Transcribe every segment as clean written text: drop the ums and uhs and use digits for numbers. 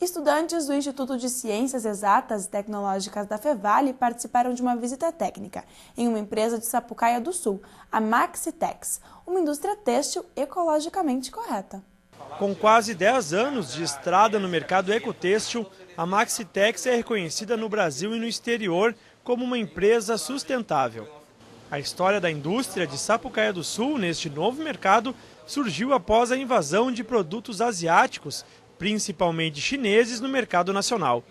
Estudantes do Instituto de Ciências Exatas e Tecnológicas da Fevale participaram de uma visita técnica em uma empresa de Sapucaia do Sul, a Maxitex, uma indústria têxtil ecologicamente correta. Com quase 10 anos de estrada no mercado ecotêxtil, a Maxitex é reconhecida no Brasil e no exterior como uma empresa sustentável. A história da indústria de Sapucaia do Sul neste novo mercado surgiu após a invasão de produtos asiáticos, principalmente chineses, no mercado nacional.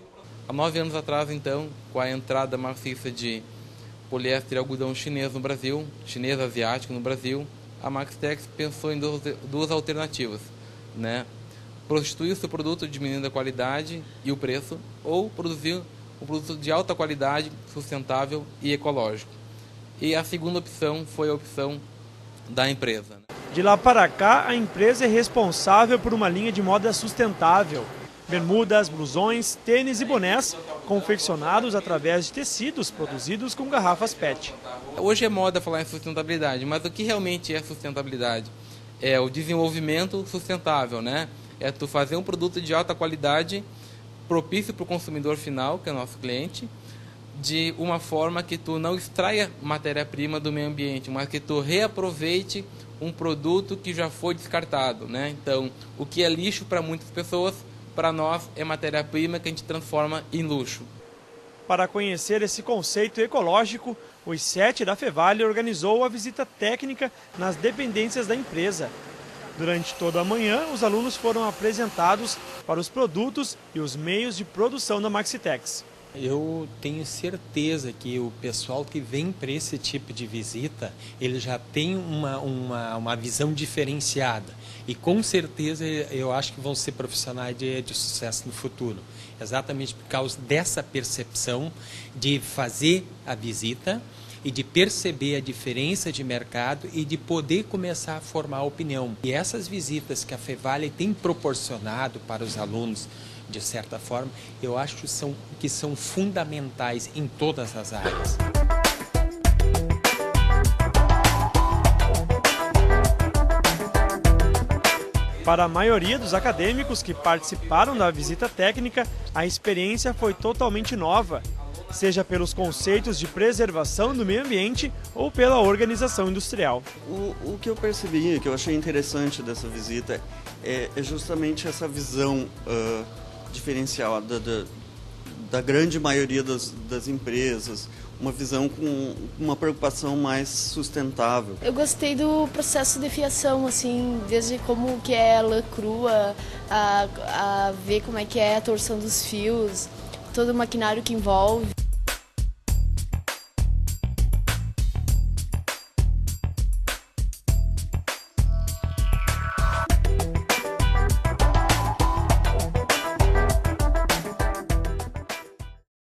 Há 9 anos atrás, então, com a entrada maciça de poliéster e algodão chinês no Brasil, chinês asiático no Brasil, a Maxitex pensou em duas alternativas, né? Prostituir o seu produto diminuindo a qualidade e o preço, ou produzir um produto de alta qualidade, sustentável e ecológico. E a segunda opção foi a opção da empresa. De lá para cá, a empresa é responsável por uma linha de moda sustentável. Bermudas, blusões, tênis e bonés, confeccionados através de tecidos produzidos com garrafas PET. Hoje é moda falar em sustentabilidade, mas o que realmente é sustentabilidade? É o desenvolvimento sustentável, né? É tu fazer um produto de alta qualidade, propício para o consumidor final, que é o nosso cliente, de uma forma que tu não extraia matéria-prima do meio ambiente, mas que tu reaproveite um produto que já foi descartado, né? Então, o que é lixo para muitas pessoas, para nós é matéria-prima que a gente transforma em luxo. Para conhecer esse conceito ecológico, o I7 da Fevale organizou a visita técnica nas dependências da empresa. Durante toda a manhã, os alunos foram apresentados para os produtos e os meios de produção da Maxitex. Eu tenho certeza que o pessoal que vem para esse tipo de visita, ele já tem uma visão diferenciada. E com certeza eu acho que vão ser profissionais de sucesso no futuro. Exatamente por causa dessa percepção de fazer a visita e de perceber a diferença de mercado e de poder começar a formar opinião. E essas visitas que a Fevale tem proporcionado para os alunos, de certa forma, eu acho que são fundamentais em todas as áreas. Para a maioria dos acadêmicos que participaram da visita técnica, a experiência foi totalmente nova, seja pelos conceitos de preservação do meio ambiente ou pela organização industrial. O que eu percebi, que eu achei interessante dessa visita, é justamente essa visão diferencial da grande maioria das empresas, uma visão com uma preocupação mais sustentável. Eu gostei do processo de fiação, assim, desde como que é a lã crua, a ver como é que é a torção dos fios, todo o maquinário que envolve.